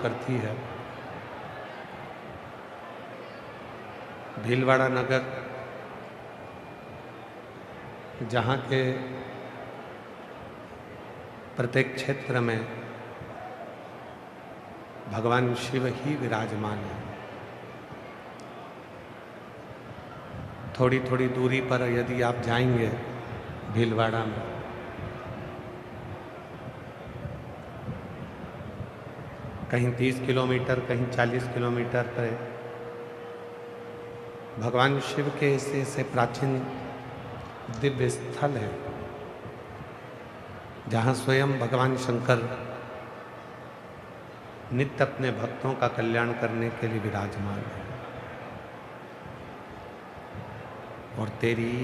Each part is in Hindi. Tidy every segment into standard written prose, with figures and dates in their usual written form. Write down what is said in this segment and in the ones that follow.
करती है। भीलवाड़ा नगर जहाँ के प्रत्येक क्षेत्र में भगवान शिव ही विराजमान है। थोड़ी थोड़ी दूरी पर यदि आप जाएंगे भीलवाड़ा में, कहीं 30 किलोमीटर कहीं 40 किलोमीटर पर भगवान शिव के ऐसे प्राचीन दिव्य स्थल है जहाँ स्वयं भगवान शंकर नित्य अपने भक्तों का कल्याण करने के लिए विराजमान है। और तेरी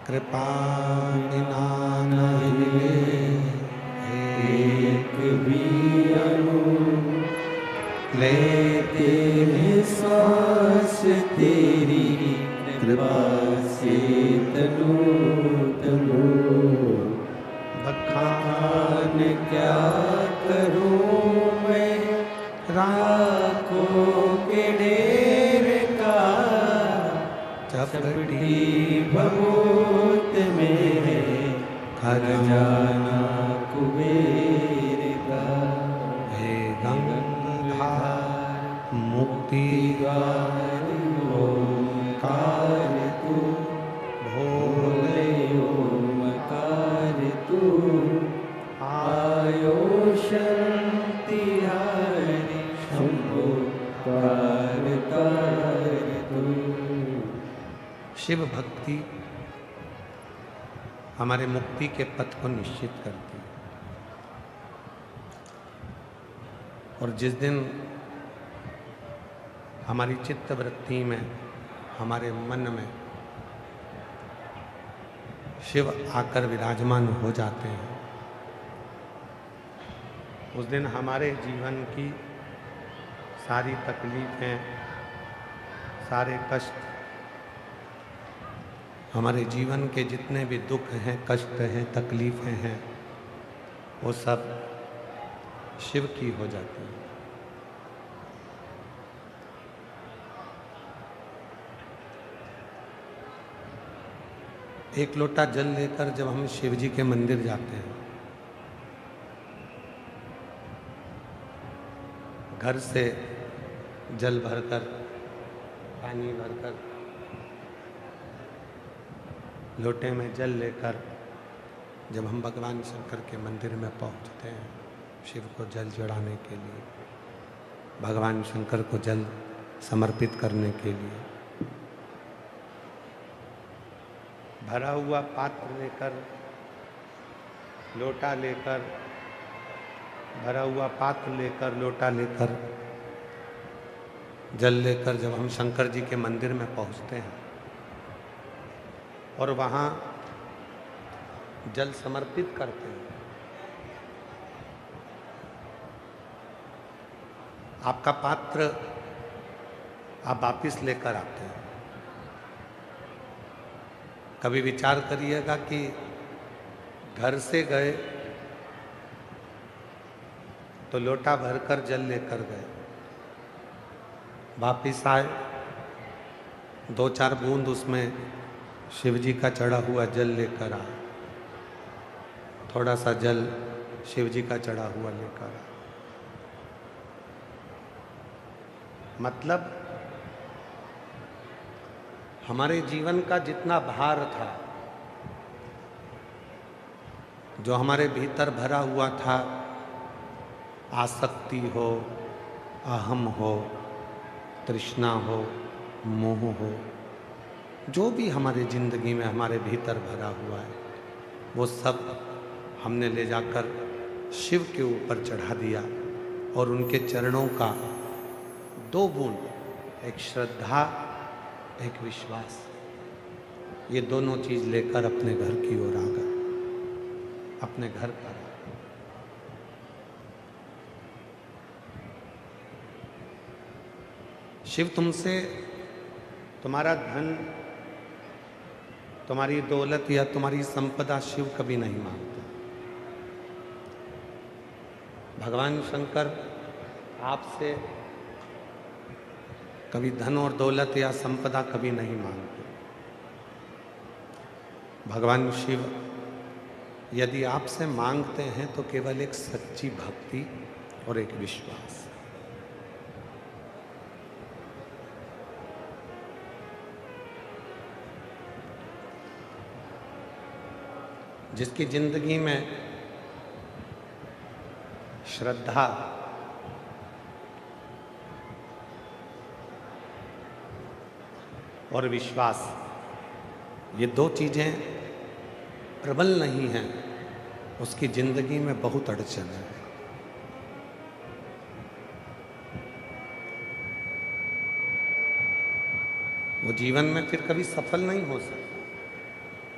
कृपा बिना नहीं एक भी अणु लेते हैं सांस, तेरी कृपा से तनु तनु बखान क्या करूं मैं राखों के ढेर का, चपटी भभूत में खजाना कुबेर का। हे गंगाधर मुक्ति द्वार ओंकार तू, भोले ओमकार तू, आयो शांति हरि शंभो कारतार तू। शिव भक्ति हमारे मुक्ति के पथ को निश्चित करती है। और जिस दिन हमारी चित्त वृत्ति में, हमारे मन में शिव आकर विराजमान हो जाते हैं, उस दिन हमारे जीवन की सारी तकलीफें, सारे कष्ट, हमारे जीवन के जितने भी दुख हैं, कष्ट हैं, तकलीफें हैं, वो सब शिव की हो जाती हैं। एक लोटा जल लेकर जब हम शिव जी के मंदिर जाते हैं, घर से जल भरकर, पानी भरकर, लोटे में जल लेकर जब हम भगवान शंकर के मंदिर में पहुंचते हैं, शिव को जल चढ़ाने के लिए, भगवान शंकर को जल समर्पित करने के लिए, भरा हुआ पात्र लेकर, लोटा लेकर, भरा हुआ पात्र लेकर, लोटा लेकर, जल लेकर जब हम शंकर जी के मंदिर में पहुंचते हैं और वहाँ जल समर्पित करते हैं, आपका पात्र आप वापिस लेकर आते हैं। कभी विचार करिएगा कि घर से गए तो लोटा भरकर जल लेकर गए, वापिस आए, 2-4 बूंद उसमें शिव जी का चढ़ा हुआ जल लेकर आए, थोड़ा सा जल शिव जी का चढ़ा हुआ लेकर आए। मतलब हमारे जीवन का जितना भार था, जो हमारे भीतर भरा हुआ था, आसक्ति हो, अहम हो, तृष्णा हो, मोह हो, जो भी हमारे जिंदगी में हमारे भीतर भरा हुआ है, वो सब हमने ले जाकर शिव के ऊपर चढ़ा दिया और उनके चरणों का 2 बूंद, एक श्रद्धा, एक विश्वास, ये दोनों चीज लेकर अपने घर की ओर आ गए, अपने घर पर। शिव तुमसे तुम्हारा धन, तुम्हारी दौलत या तुम्हारी संपदा शिव कभी नहीं मांगते। भगवान शंकर आपसे कभी धन और दौलत या संपदा कभी नहीं मांगते। भगवान शिव यदि आपसे मांगते हैं तो केवल एक सच्ची भक्ति और एक विश्वास। जिसकी जिंदगी में श्रद्धा और विश्वास, ये दो चीजें प्रबल नहीं हैं, उसकी जिंदगी में बहुत अड़चन है। वो जीवन में फिर कभी सफल नहीं हो सकता,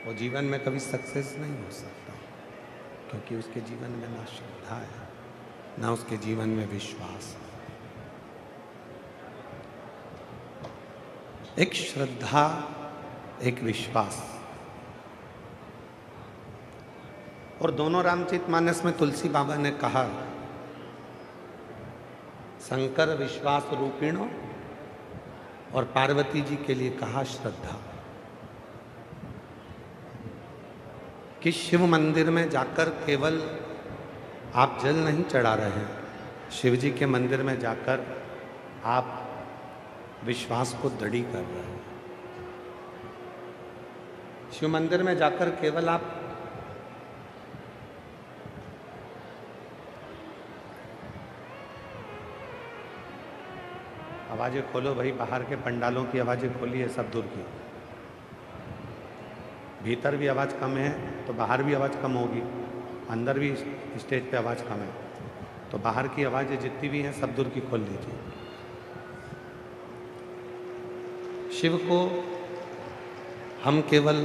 वो जीवन में कभी सक्सेस नहीं हो सकता, क्योंकि उसके जीवन में ना श्रद्धा है, ना उसके जीवन में विश्वास है। एक श्रद्धा, एक विश्वास, और दोनों रामचरितमानस में तुलसी बाबा ने कहा, शंकर विश्वास रूपिणो, और पार्वती जी के लिए कहा श्रद्धा। कि शिव मंदिर में जाकर केवल आप जल नहीं चढ़ा रहे हैं, शिव जी के मंदिर में जाकर आप विश्वास को दृढ़ कर रहे हैं। शिव मंदिर में जाकर केवल आप आवाजें खोलो भाई, बाहर के पंडालों की आवाजें खोलिए, सब दूर की। भीतर भी आवाज़ कम है तो बाहर भी आवाज़ कम होगी, अंदर भी स्टेज पे आवाज़ कम है तो बाहर की आवाज़ें जितनी भी हैं सब दूर की खोल लीजिए। शिव को हम केवल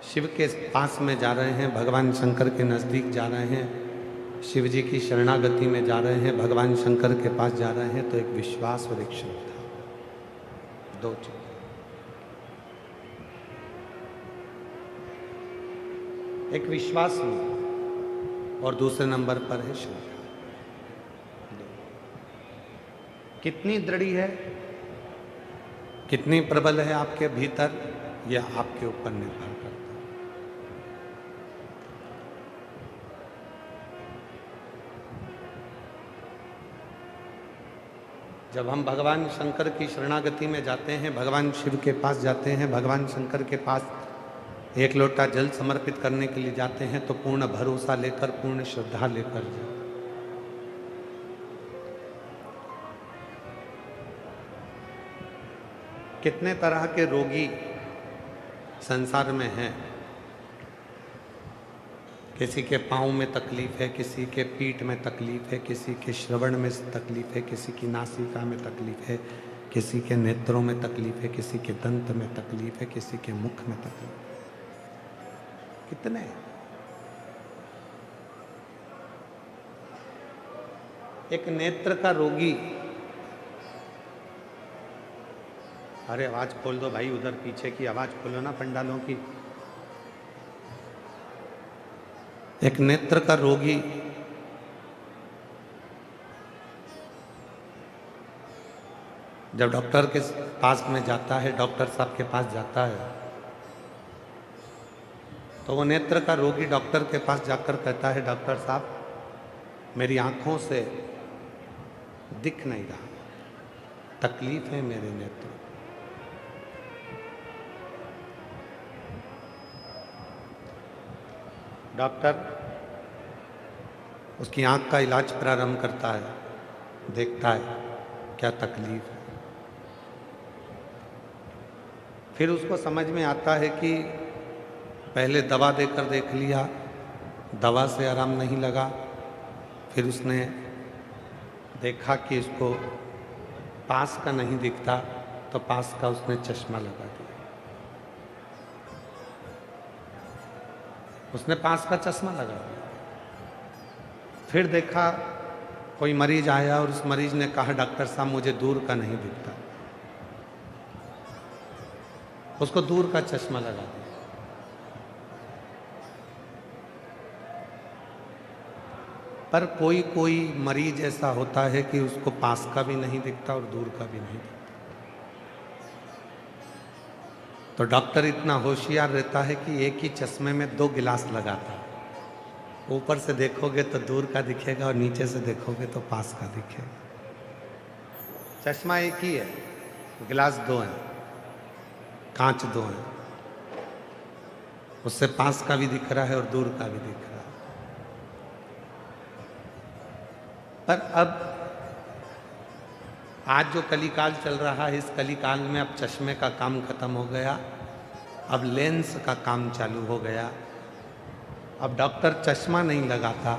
शिव के पास में जा रहे हैं, भगवान शंकर के नज़दीक जा रहे हैं, शिव जी की शरणागति में जा रहे हैं, भगवान शंकर के पास जा रहे हैं, तो एक विश्वास और एक श्रद्धा, दो चीज। एक विश्वास और दूसरे नंबर पर है श्रद्धा। कितनी दृढ़ है, कितनी प्रबल है आपके भीतर, यह आपके ऊपर निर्भर करता है। जब हम भगवान शंकर की शरणागति में जाते हैं, भगवान शिव के पास जाते हैं, भगवान शंकर के पास एक लोटा जल समर्पित करने के लिए जाते हैं, तो पूर्ण भरोसा लेकर, पूर्ण श्रद्धा लेकर जाओ। कितने तरह के रोगी संसार में हैं, किसी के पाँव में तकलीफ है, किसी के पीठ में तकलीफ है, किसी के श्रवण में तकलीफ है, किसी की नासिका में तकलीफ है, किसी के नेत्रों में तकलीफ है, किसी के दंत में तकलीफ है, किसी के मुख में तकलीफ है। कितने? एक नेत्र का रोगी, अरे आवाज खोल दो भाई, उधर पीछे की आवाज खोलो ना पंडालों की। एक नेत्र का रोगी जब डॉक्टर के पास में जाता है, डॉक्टर साहब के पास जाता है, तो वो नेत्र का रोगी डॉक्टर के पास जाकर कहता है, डॉक्टर साहब मेरी आंखों से दिख नहीं रहा, तकलीफ है मेरे नेत्र। डॉक्टर उसकी आंख का इलाज प्रारंभ करता है, देखता है क्या तकलीफ है। फिर उसको समझ में आता है कि पहले दवा देकर देख लिया, दवा से आराम नहीं लगा, फिर उसने देखा कि इसको पास का नहीं दिखता, तो पास का उसने चश्मा लगा दिया। उसने पास का चश्मा लगा दिया। फिर देखा कोई मरीज आया और उस मरीज ने कहा, डॉक्टर साहब मुझे दूर का नहीं दिखता, उसको दूर का चश्मा लगा दिया। पर कोई कोई मरीज ऐसा होता है कि उसको पास का भी नहीं दिखता और दूर का भी नहीं दिखता। तो डॉक्टर इतना होशियार रहता है कि एक ही चश्मे में 2 गिलास लगाता है। ऊपर से देखोगे तो दूर का दिखेगा और नीचे से देखोगे तो पास का दिखेगा। चश्मा एक ही है, गिलास 2 हैं, कांच 2 हैं। उससे पास का भी दिख रहा है और दूर का भी दिख रहा है। पर अब आज जो कलिकाल चल रहा है, इस कलिकाल में अब चश्मे का काम खत्म हो गया, अब लेंस का काम चालू हो गया। अब डॉक्टर चश्मा नहीं लगाता,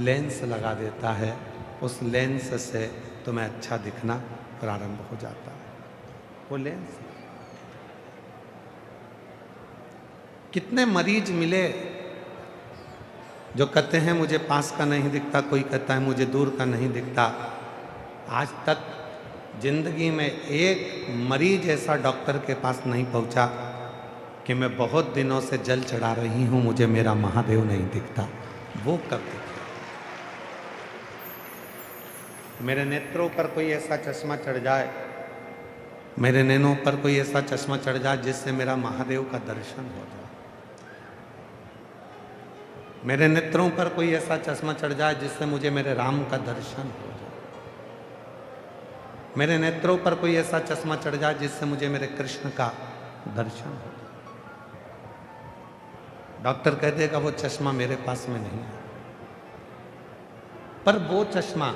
लेंस लगा देता है। उस लेंस से तुम्हें अच्छा दिखना प्रारंभ हो जाता है। वो लेंस। कितने मरीज मिले जो कहते हैं मुझे पास का नहीं दिखता, कोई कहता है मुझे दूर का नहीं दिखता। आज तक जिंदगी में एक मरीज ऐसा डॉक्टर के पास नहीं पहुंचा कि मैं बहुत दिनों से जल चढ़ा रही हूं, मुझे मेरा महादेव नहीं दिखता। वो कब दिखे? मेरे नेत्रों पर कोई ऐसा चश्मा चढ़ जाए, मेरे नैनों पर कोई ऐसा चश्मा चढ़ जाए जिससे मेरा महादेव का दर्शन हो जाए। मेरे नेत्रों पर कोई ऐसा चश्मा चढ़ जाए जिससे मुझे मेरे राम का दर्शन हो जाए। मेरे नेत्रों पर कोई ऐसा चश्मा चढ़ जाए जिससे मुझे मेरे कृष्ण का दर्शन हो जाए। डॉक्टर कह देगा वो चश्मा मेरे पास में नहीं है। पर वो चश्मा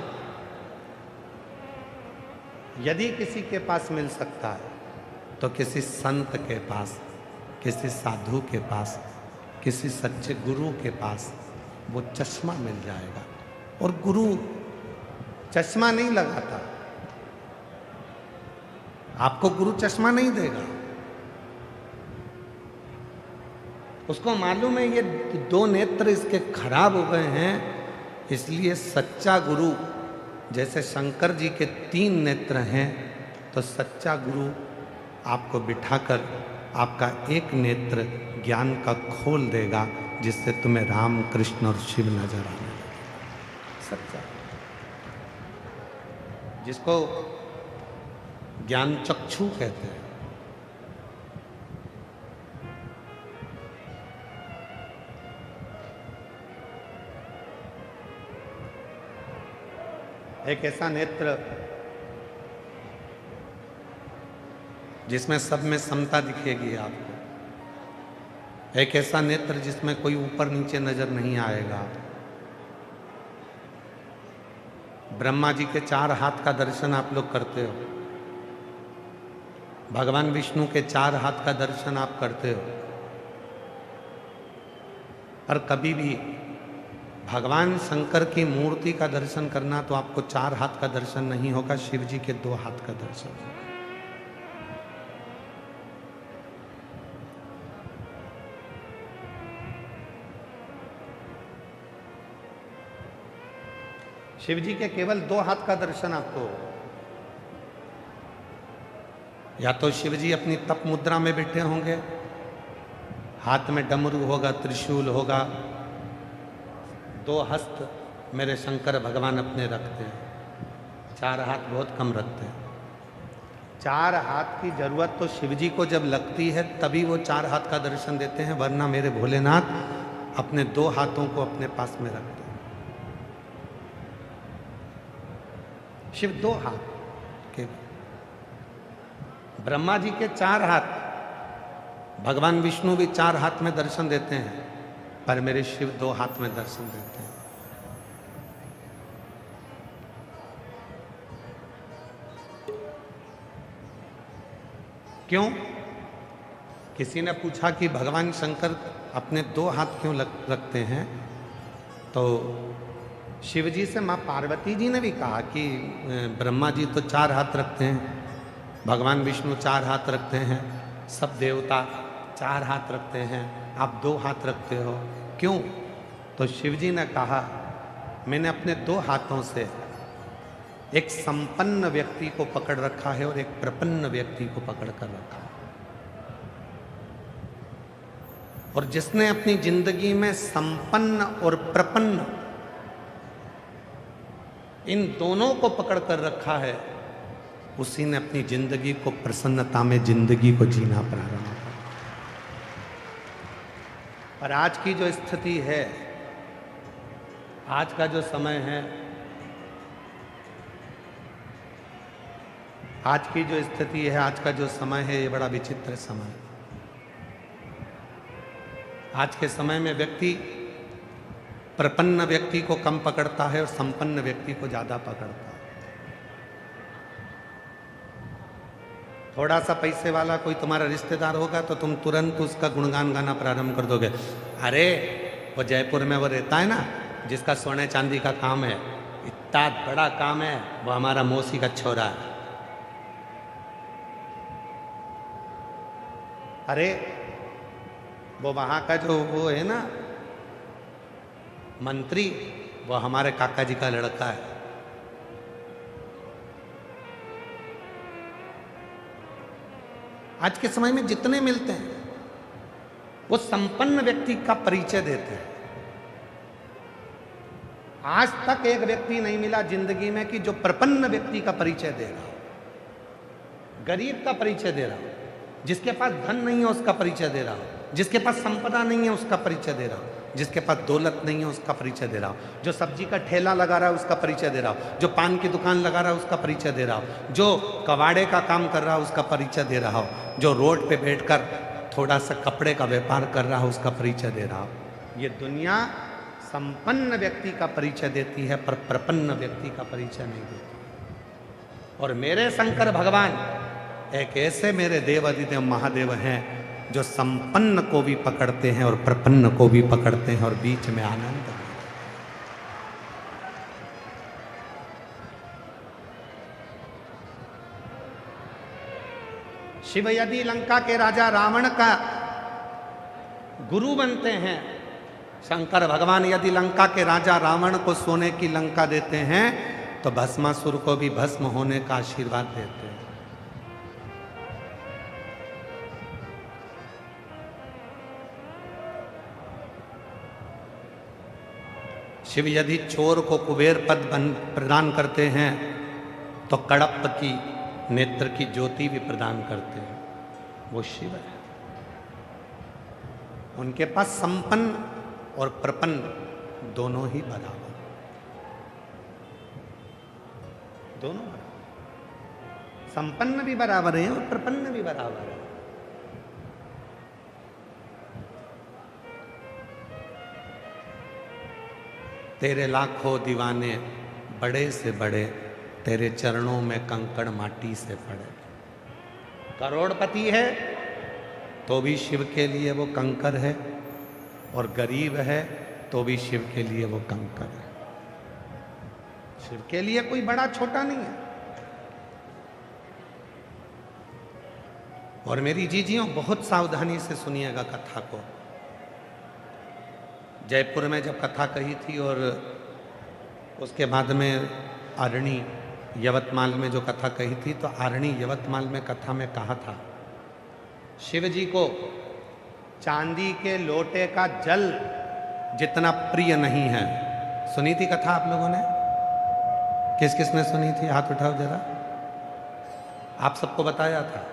यदि किसी के पास मिल सकता है तो किसी संत के पास, किसी साधु के पास, किसी सच्चे गुरु के पास वो चश्मा मिल जाएगा। और गुरु चश्मा नहीं लगाता, आपको गुरु चश्मा नहीं देगा। उसको मालूम है ये 2 नेत्र इसके खराब हो गए हैं, इसलिए सच्चा गुरु, जैसे शंकर जी के 3 नेत्र हैं, तो सच्चा गुरु आपको बिठाकर आपका एक नेत्र ज्ञान का खोल देगा, जिससे तुम्हें राम, कृष्ण और शिव नजर आने लगेगा। सच्चा, जिसको ज्ञान चक्षु कहते हैं। एक ऐसा नेत्र जिसमें सब में समता दिखेगी आपको। एक ऐसा नेत्र जिसमें कोई ऊपर नीचे नजर नहीं आएगा। ब्रह्मा जी के 4 हाथ का दर्शन आप लोग करते हो, भगवान विष्णु के 4 हाथ का दर्शन आप करते हो, पर कभी भी भगवान शंकर की मूर्ति का दर्शन करना तो आपको 4 हाथ का दर्शन नहीं होगा, शिव जी के 2 हाथ का दर्शन होगा। शिव जी के केवल 2 हाथ का दर्शन आपको, या तो शिव जी अपनी तप मुद्रा में बैठे होंगे, हाथ में डमरू होगा, त्रिशूल होगा, 2 हस्त मेरे शंकर भगवान अपने रखते हैं। 4 हाथ बहुत कम रखते हैं। 4 हाथ की जरूरत तो शिव जी को जब लगती है तभी वो 4 हाथ का दर्शन देते हैं, वरना मेरे भोलेनाथ अपने 2 हाथों को अपने पास में रखते हैं। शिव 2 हाथ के, ब्रह्मा जी के 4 हाथ, भगवान विष्णु भी 4 हाथ में दर्शन देते हैं, पर मेरे शिव 2 हाथ में दर्शन देते हैं। क्यों? किसी ने पूछा कि भगवान शंकर अपने 2 हाथ क्यों रखते हैं, तो शिव जी से माँ पार्वती जी ने भी कहा कि ब्रह्मा जी तो 4 हाथ रखते हैं, भगवान विष्णु 4 हाथ रखते हैं, सब देवता 4 हाथ रखते हैं, आप 2 हाथ रखते हो, क्यों? तो शिव जी ने कहा, मैंने अपने 2 हाथों से एक संपन्न व्यक्ति को पकड़ रखा है और एक प्रपन्न व्यक्ति को पकड़ कर रखा है। और जिसने अपनी जिंदगी में संपन्न और प्रपन्न इन दोनों को पकड़ कर रखा है, उसी ने अपनी जिंदगी को प्रसन्नता में जिंदगी को जीना प्रारंभ किया। और आज की जो स्थिति है, आज का जो समय है, आज की जो स्थिति है, आज का जो समय है, ये बड़ा विचित्र समय है। आज के समय में व्यक्ति प्रपन्न व्यक्ति को कम पकड़ता है और संपन्न व्यक्ति को ज्यादा पकड़ता है। थोड़ा सा पैसे वाला कोई तुम्हारा रिश्तेदार होगा तो तुम तुरंत उसका गुणगान गाना प्रारंभ कर दोगे। अरे वो जयपुर में वो रहता है ना, जिसका सोने चांदी का काम है, इतना बड़ा काम है, वो हमारा मौसी का छोरा है। अरे वो वहां का जो वो है ना मंत्री, वो हमारे काका जी का लड़का है। आज के समय में जितने मिलते हैं वो संपन्न व्यक्ति का परिचय देते हैं। आज तक एक व्यक्ति नहीं मिला जिंदगी में कि जो प्रपन्न व्यक्ति का परिचय दे रहा हो, गरीब का परिचय दे रहा हो, जिसके पास धन नहीं है उसका परिचय दे रहा हो, जिसके पास संपदा नहीं है उसका परिचय दे रहा हो, जिसके पास दौलत नहीं है उसका परिचय दे रहा हो, जो सब्जी का ठेला लगा रहा है उसका परिचय दे रहा हो, जो पान की दुकान लगा रहा है उसका परिचय दे रहा हो, जो कबाड़े का काम कर रहा है उसका परिचय दे रहा हो, जो रोड पे बैठकर थोड़ा सा कपड़े का व्यापार कर रहा है उसका परिचय दे रहा हो। ये दुनिया संपन्न व्यक्ति का परिचय देती है पर प्रपन्न व्यक्ति का परिचय नहीं देती। और मेरे शंकर भगवान एक ऐसे मेरे देव अधिदेव महादेव हैं जो संपन्न को भी पकड़ते हैं और प्रपन्न को भी पकड़ते हैं और बीच में आनंद है। शिव यदि लंका के राजा रावण का गुरु बनते हैं, शंकर भगवान यदि लंका के राजा रावण को सोने की लंका देते हैं तो भस्मासुर को भी भस्म होने का आशीर्वाद देते हैं। शिव यदि चोर को कुबेर पद प्रदान करते हैं तो कड़प की नेत्र की ज्योति भी प्रदान करते हैं। वो शिव है। उनके पास संपन्न और प्रपन्न दोनों ही बराबर, दोनों बराबर, संपन्न भी बराबर है और प्रपन्न भी बराबर है। तेरे लाखों दीवाने बड़े से बड़े, तेरे चरणों में कंकड़ माटी से पड़े। करोड़पति है तो भी शिव के लिए वो कंकर है, और गरीब है तो भी शिव के लिए वो कंकर है। शिव के लिए कोई बड़ा छोटा नहीं है। और मेरी जीजियों बहुत सावधानी से सुनिएगा कथा को। जयपुर में जब कथा कही थी और उसके बाद में आरणी यवतमाल में जो कथा कही थी, तो आरणी यवतमाल में कथा में कहा था शिव जी को चांदी के लोटे का जल जितना प्रिय नहीं है। सुनी थी कथा आप लोगों ने? किस किस ने सुनी थी? हाथ उठाओ जरा। आप सबको बताया था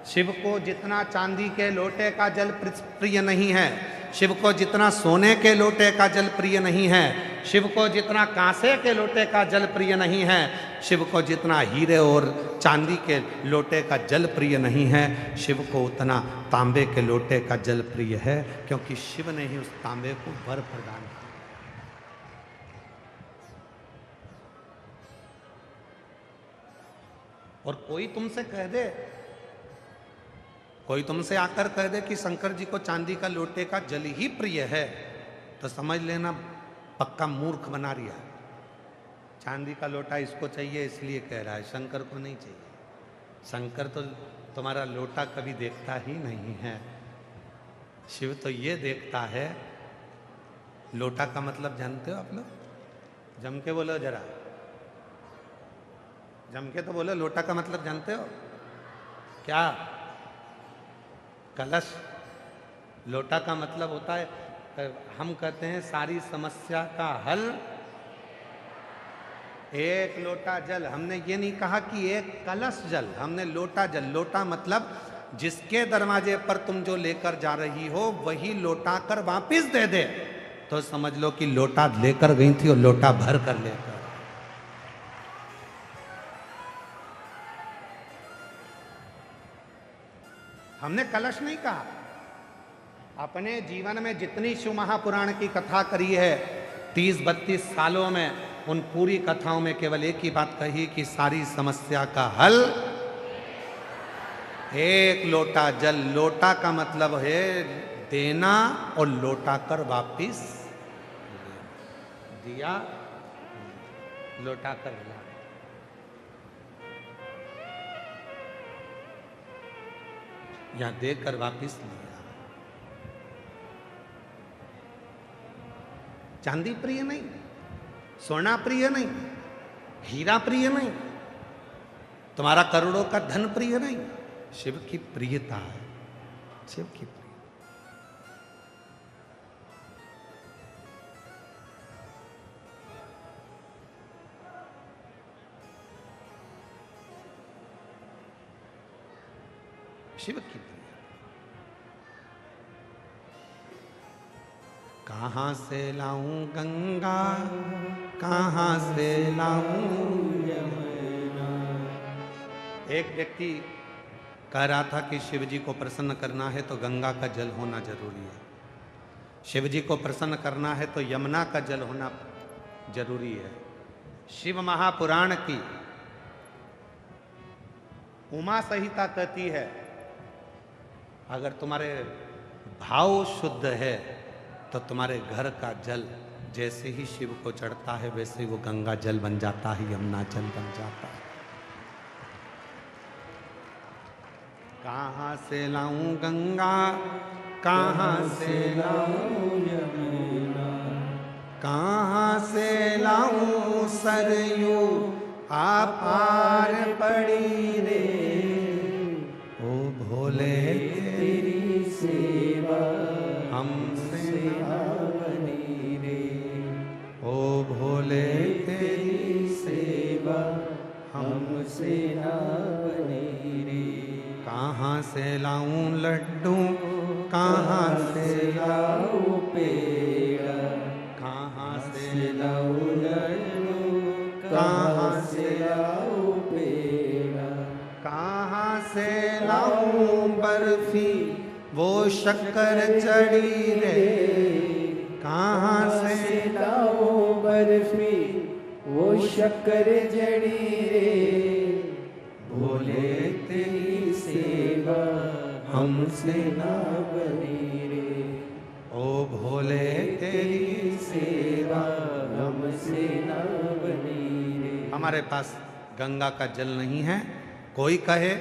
शिव को जितना चांदी के लोटे का जल प्रिय नहीं है, शिव को जितना सोने के लोटे का जल प्रिय नहीं है, शिव को जितना कांसे के लोटे का जल प्रिय नहीं है, शिव को जितना हीरे और चांदी के लोटे का जल प्रिय नहीं है, शिव को उतना तांबे के लोटे का जल प्रिय है, क्योंकि शिव ने ही उस तांबे को वर प्रदान किया। और कोई तुमसे कह दे, कोई तुमसे आकर कह दे कि शंकर जी को चांदी का लोटे का जल ही प्रिय है, तो समझ लेना पक्का मूर्ख बना रिया। चांदी का लोटा इसको चाहिए इसलिए कह रहा है, शंकर को नहीं चाहिए। शंकर तो तुम्हारा लोटा कभी देखता ही नहीं है। शिव तो ये देखता है। लोटा का मतलब जानते हो आप लोग? जम के बोलो जरा, जम के तो बोलो। लोटा का मतलब जानते हो क्या? कलश। लोटा का मतलब होता है, हम कहते हैं सारी समस्या का हल एक लोटा जल, हमने ये नहीं कहा कि एक कलश जल, हमने लोटा जल। लोटा मतलब जिसके दरवाजे पर तुम जो लेकर जा रही हो वही लोटा कर वापिस दे दे, तो समझ लो कि लोटा लेकर गई थी और लोटा भर कर लेकर। हमने कलश नहीं कहा। अपने जीवन में जितनी शिव महापुराण की कथा करी है 30-32 सालों में, उन पूरी कथाओं में केवल एक ही बात कही कि सारी समस्या का हल एक लोटा जल। लोटा का मतलब है देना और लोटा कर वापिस दिया, लोटा कर ला। यहां देकर वापिस लिया। चांदी प्रिय नहीं, सोना प्रिय नहीं, हीरा प्रिय नहीं, तुम्हारा करोड़ों का धन प्रिय नहीं, शिव की प्रियता है, शिव की प्रिय। शिव की प्रिय। कहां से लाऊं गंगा, कहां से लाऊं यमुना। एक व्यक्ति कह रहा था कि शिव जी को प्रसन्न करना है तो गंगा का जल होना जरूरी है, शिव जी को प्रसन्न करना है तो यमुना का जल होना जरूरी है। शिव महापुराण की उमा संहिता कहती है अगर तुम्हारे भाव शुद्ध है तो तुम्हारे घर का जल जैसे ही शिव को चढ़ता है वैसे ही वो गंगा जल बन जाता है, यमुना जल बन जाता है। कहां से लाऊं गंगा, कहां से लाऊं यमुना, कहां से लाऊं सरयू आपार पड़ी रे। ओ भोले तेरी सेवा हमसे ना बनी रे। ओ भोले तेरी सेवा हमसे ना बनी रे। कहां से लाऊं लड्डू, कहां से लाऊं पेड़ा, कहां से लाऊं लड्डू, कहां से लाऊं पेड़ा, कहां से लाऊं बर्फी वो शक्कर चढ़ी रे। कहां से लाऊं बर्फी वो शक्कर चढ़ी रे। भोले तेरी सेवा हमसे ना बनी रे। ओ भोले तेरी सेवा हमसे ना बनी रे। हमारे पास गंगा का जल नहीं है। कोई कहे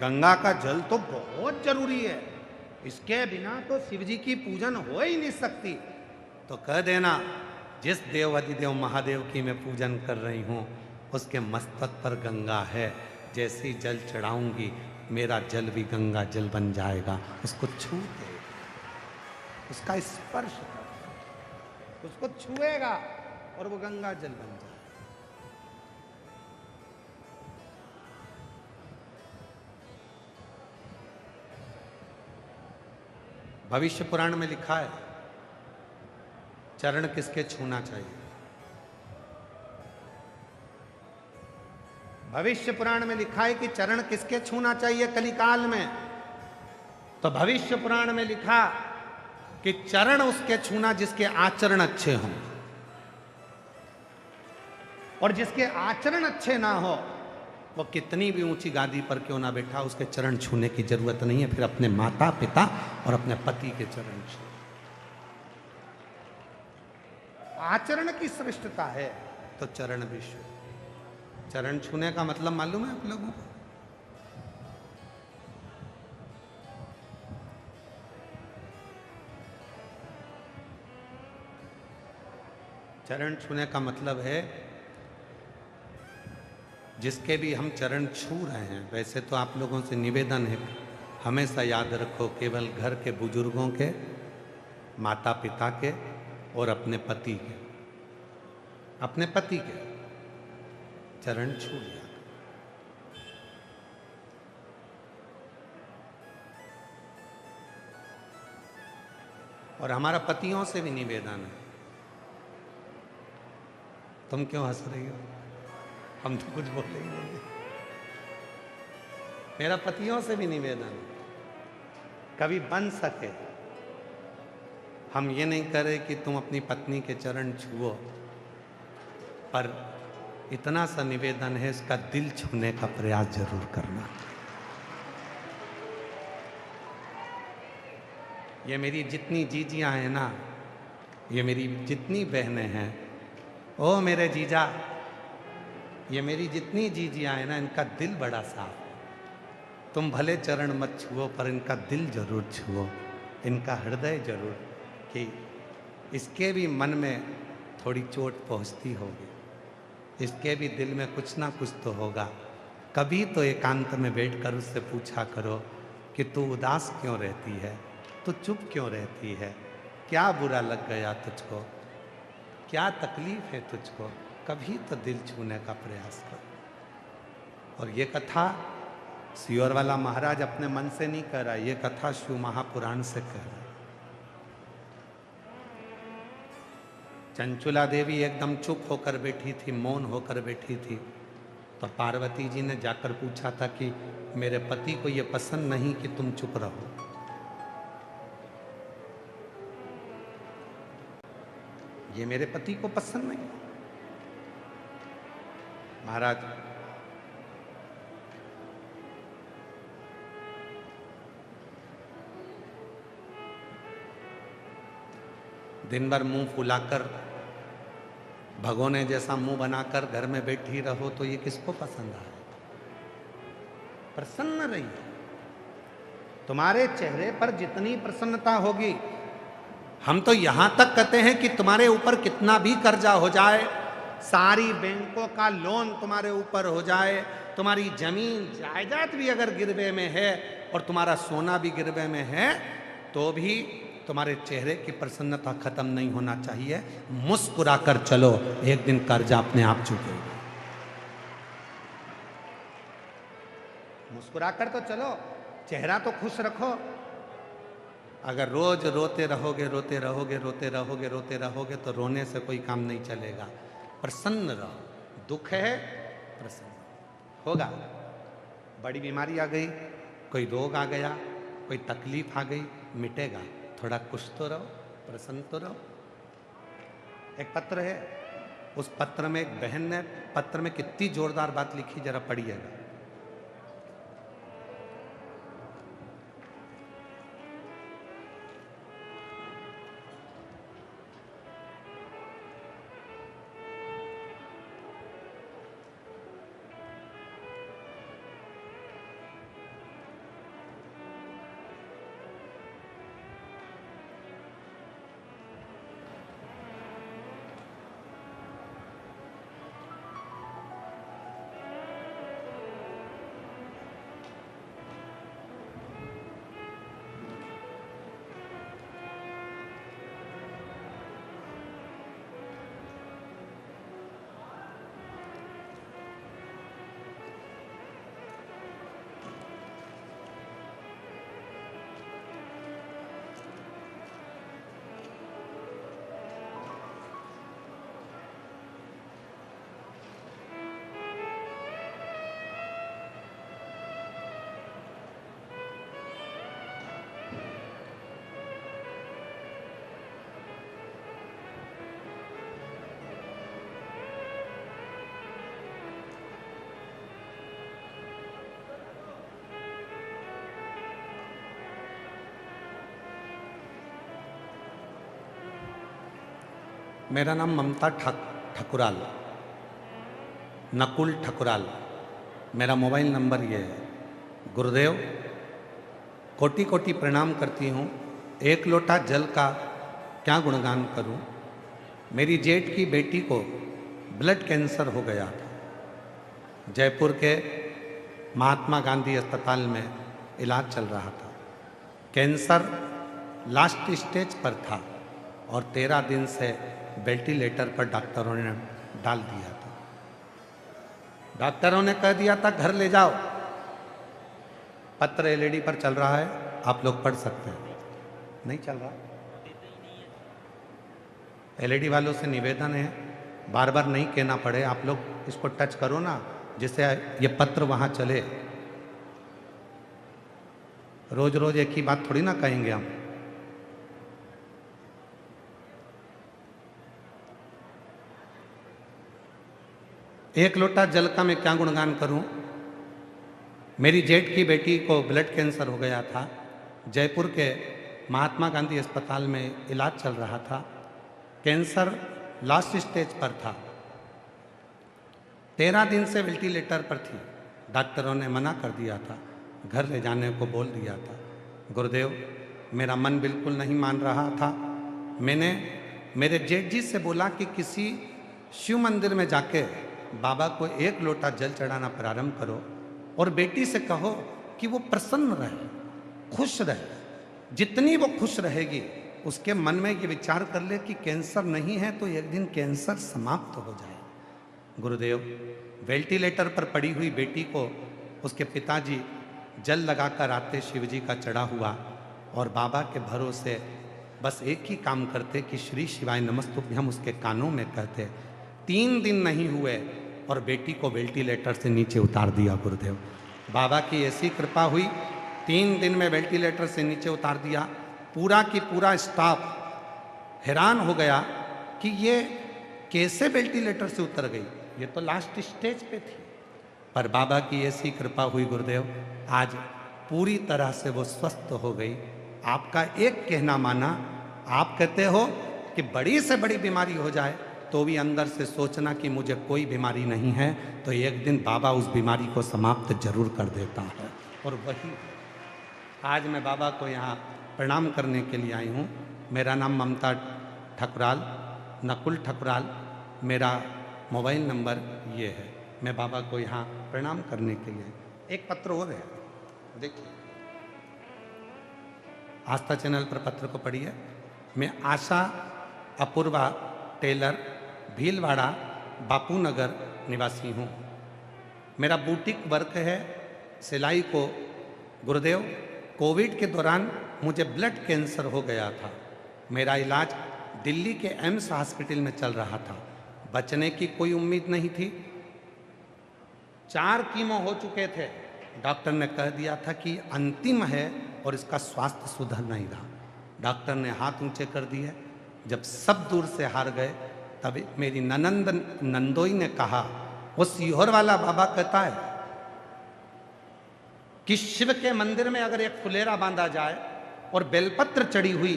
गंगा का जल तो बहुत जरूरी है, इसके बिना तो शिव जी की पूजन हो ही नहीं सकती, तो कह देना जिस देवाधिदेव महादेव की मैं पूजन कर रही हूँ उसके मस्तक पर गंगा है, जैसे ही जल चढ़ाऊंगी मेरा जल भी गंगा जल बन जाएगा। उसको छू के उसका स्पर्श कर, उसको छुएगा और वो गंगा जल बन जाएगा। भविष्य पुराण में लिखा है चरण किसके छूना चाहिए। भविष्य पुराण में लिखा है कि चरण किसके छूना चाहिए कलिकाल में। तो भविष्य पुराण में लिखा कि चरण उसके छूना जिसके आचरण अच्छे हों, और जिसके आचरण अच्छे ना हो वो कितनी भी ऊंची गादी पर क्यों ना बैठा, उसके चरण छूने की जरूरत नहीं है। फिर अपने माता पिता और अपने पति के चरण छू। आचरण की श्रेष्ठता है तो चरण भी छू। चरण छूने का मतलब मालूम है आप लोगों को? चरण छूने का मतलब है जिसके भी हम चरण छू रहे हैं, वैसे तो आप लोगों से निवेदन है हमेशा याद रखो केवल घर के बुजुर्गों के, माता पिता के और अपने पति के, अपने पति के। चरण छू लिया। और हमारा पतियों से भी निवेदन है। तुम क्यों हंस रही हो? हम तो कुछ बोले ही नहीं। मेरा पतियों से भी निवेदन है, कभी बन सके हम ये नहीं करें कि तुम अपनी पत्नी के चरण छुओ, पर इतना सा निवेदन है, इसका दिल छूने का प्रयास जरूर करना। ये मेरी जितनी जीजियां हैं ना, ये मेरी जितनी बहनें हैं, ओ मेरे जीजा, ये मेरी जितनी जीजियां हैं ना, इनका दिल बड़ा साफ है। तुम भले चरण मत छुओ, पर इनका दिल जरूर छुओ, इनका हृदय जरूर, कि इसके भी मन में थोड़ी चोट पहुंचती होगी, इसके भी दिल में कुछ ना कुछ तो होगा। कभी तो एकांत में बैठकर उससे पूछा करो कि तू उदास क्यों रहती है, तू चुप क्यों रहती है, क्या बुरा लग गया तुझको, क्या तकलीफ है तुझको। कभी तो दिल छूने का प्रयास करो। और ये कथा सियोर वाला महाराज अपने मन से नहीं कह रहा, ये कथा शिव महापुराण से कह रहा। चंचुला देवी एकदम चुप होकर बैठी थी, मौन होकर बैठी थी। तो पार्वती जी ने जाकर पूछा था कि मेरे पति को ये पसंद नहीं कि तुम चुप रहो। ये मेरे पति को पसंद नहीं। महाराज दिन भर मुंह फुलाकर, भगोने जैसा मुंह बनाकर घर में बैठी रहो तो ये किसको पसंद आए? प्रसन्न रहिए। तुम्हारे चेहरे पर जितनी प्रसन्नता होगी, हम तो यहां तक कहते हैं कि तुम्हारे ऊपर कितना भी कर्जा हो जाए, सारी बैंकों का लोन तुम्हारे ऊपर हो जाए, तुम्हारी जमीन जायदाद भी अगर गिरवे में है और तुम्हारा सोना भी गिरवे में है, तो भी तुम्हारे चेहरे की प्रसन्नता खत्म नहीं होना चाहिए। मुस्कुराकर चलो, एक दिन कर्जा अपने आप चुकेगा। मुस्कुराकर तो चलो, चेहरा तो खुश रखो। अगर रोज रोते रहोगे रोते रहोगे रोते रहोगे रोते रहोगे तो रोने से कोई काम नहीं चलेगा। प्रसन्न रहो। दुख है, प्रसन्न होगा। बड़ी बीमारी आ गई, कोई रोग आ गया, कोई तकलीफ आ गई, मिटेगा। थोड़ा खुश तो रहो, प्रसन्न तो रहो। एक पत्र है, उस पत्र में एक बहन ने पत्र में कितनी जोरदार बात लिखी, जरा पढ़िएगा। मेरा नाम ममता ठकुराल, नकुल ठकुराल। मेरा मोबाइल नंबर ये है। गुरुदेव, कोटि कोटि प्रणाम करती हूँ। एक लोटा जल का क्या गुणगान करूँ। मेरी जेठ की बेटी को ब्लड कैंसर हो गया था। जयपुर के महात्मा गांधी अस्पताल में इलाज चल रहा था। कैंसर लास्ट स्टेज पर था और 13 दिन से वेंटिलेटर पर डॉक्टरों ने डाल दिया था। डॉक्टरों ने कह दिया था घर ले जाओ। पत्र एलईडी पर चल रहा है, आप लोग पढ़ सकते हैं। नहीं चल रहा। एलईडी वालों से निवेदन है, बार बार नहीं कहना पड़े, आप लोग इसको टच करो ना, जिससे ये पत्र वहां चले। रोज रोज एक ही बात थोड़ी ना कहेंगे हम। एक लोटा जल का मैं क्या गुणगान करूं। मेरी जेठ की बेटी को ब्लड कैंसर हो गया था। जयपुर के महात्मा गांधी अस्पताल में इलाज चल रहा था। कैंसर लास्ट स्टेज पर था। 13 दिन से वेंटिलेटर पर थी। डॉक्टरों ने मना कर दिया था, घर ले जाने को बोल दिया था। गुरुदेव, मेरा मन बिल्कुल नहीं मान रहा था। मैंने मेरे जेठ जी से बोला कि किसी शिव मंदिर में जाके बाबा को एक लोटा जल चढ़ाना प्रारंभ करो और बेटी से कहो कि वो प्रसन्न रहे, खुश रहे। जितनी वो खुश रहेगी, उसके मन में ये विचार कर ले कि कैंसर नहीं है तो एक दिन कैंसर समाप्त हो जाए। गुरुदेव, वेंटिलेटर पर पड़ी हुई बेटी को उसके पिताजी जल लगाकर आते शिव जी का चढ़ा हुआ और बाबा के भरोसे बस एक ही काम करते कि श्री शिवाय नमस्तुभ्यम उसके कानों में कहते। 3 दिन नहीं हुए और बेटी को वेंटिलेटर से नीचे उतार दिया। गुरुदेव, बाबा की ऐसी कृपा हुई, 3 दिन में वेंटिलेटर से नीचे उतार दिया। पूरा की पूरा स्टाफ हैरान हो गया कि ये कैसे वेंटिलेटर से उतर गई, ये तो लास्ट स्टेज पे थी। पर बाबा की ऐसी कृपा हुई गुरुदेव, आज पूरी तरह से वो स्वस्थ हो गई। आपका एक कहना माना। आप कहते हो कि बड़ी से बड़ी बीमारी हो जाए तो भी अंदर से सोचना कि मुझे कोई बीमारी नहीं है, तो एक दिन बाबा उस बीमारी को समाप्त जरूर कर देता है। और वही आज मैं बाबा को यहाँ प्रणाम करने के लिए आई हूँ। मेरा नाम ममता ठकुराल, नकुल ठकुराल मेरा मोबाइल नंबर ये है। मैं बाबा को यहाँ प्रणाम करने के लिए। एक पत्र और है, देखिए, आस्था चैनल पर पत्र को पढ़िए। मैं आशा अपूर्वा टेलर, भीलवाड़ा, बापू नगर निवासी हूँ। मेरा बुटीक वर्क है, सिलाई को। गुरुदेव, कोविड के दौरान मुझे ब्लड कैंसर हो गया था। मेरा इलाज दिल्ली के एम्स हॉस्पिटल में चल रहा था। बचने की कोई उम्मीद नहीं थी। 4 कीमो हो चुके थे। डॉक्टर ने कह दिया था कि अंतिम है और इसका स्वास्थ्य सुधर नहीं रहा। डॉक्टर ने हाथ ऊंचे कर दिए। जब सब दूर से हार गए, तब मेरी ननंद नंदोई ने कहा, वो सीहोर वाला बाबा कहता है कि शिव के मंदिर में अगर एक फुलेरा बांधा जाए और बेलपत्र चढ़ी हुई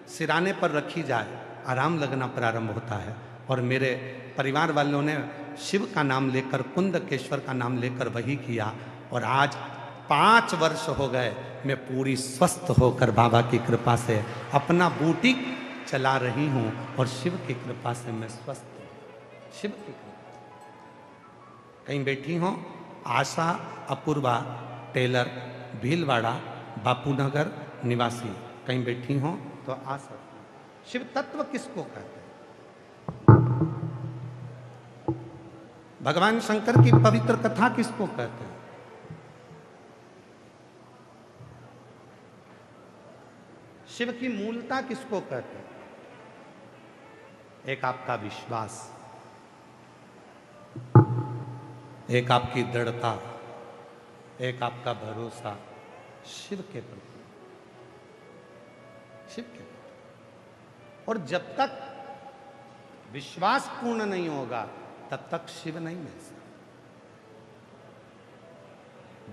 सिराने पर रखी जाए, आराम लगना प्रारंभ होता है। और मेरे परिवार वालों ने शिव का नाम लेकर, कुंदकेश्वर का नाम लेकर वही किया। और आज 5 वर्ष हो गए, मैं पूरी स्वस्थ होकर बाबा की कृपा से अपना बुटीक चला रही हूँ और शिव की कृपा से मैं स्वस्थ हूँ। शिव की कृपा। कहीं बैठी हो, आशा अपूर्वा टेलर, भीलवाड़ा, बापूनगर निवासी। कहीं बैठी हो तो आ सकती हो। शिव तत्व किसको कहते हैं? भगवान शंकर की पवित्र कथा किसको कहते हैं? शिव की मूलता किसको कहते हैं? एक आपका विश्वास, एक आपकी दृढ़ता, एक आपका भरोसा शिव के प्रति, शिव के प्रति। और जब तक विश्वास पूर्ण नहीं होगा, तब तक शिव नहीं मिल सकता।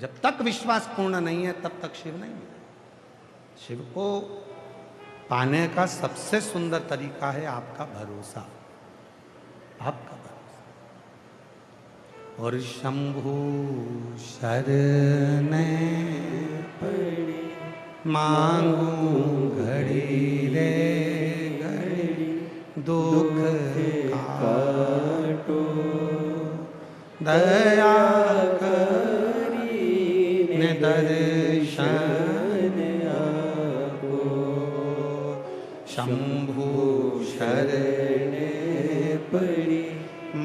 जब तक विश्वास पूर्ण नहीं है, तब तक शिव नहीं मिलेगा। शिव को पाने का सबसे सुंदर तरीका है आपका भरोसा, आपका भरोसा। और शंभु शरण पड़ी मांगू घड़ी रे घड़ी, दुख काटो दया करी ने दर्शन आपको। शंभु शरण पड़ी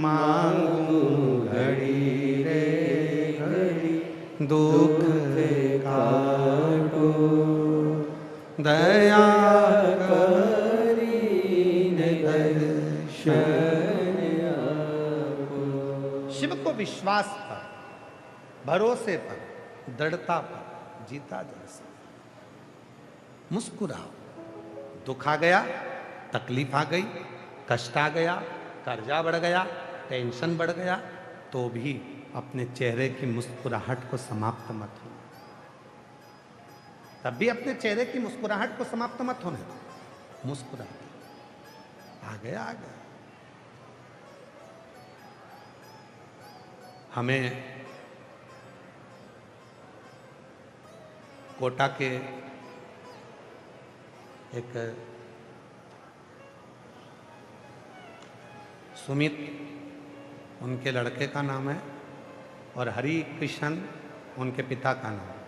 मांगू घड़ी दुख काटो दया करीने दर्शन आपो। शिव को विश्वास पर, भरोसे पर, दृढ़ता पर जीता जा सकता। मुस्कुराओ। दुख आ गया, तकलीफ आ गई, कष्ट आ गया, कर्जा बढ़ गया, टेंशन बढ़ गया, तो भी अपने चेहरे की मुस्कुराहट को समाप्त मत होने। तब भी अपने चेहरे की मुस्कुराहट को समाप्त मत होने। मुस्कुरा, आ गया आ गया। हमें कोटा के एक सुमित उनके लड़के का नाम है और हरि कृष्ण उनके पिता का नाम।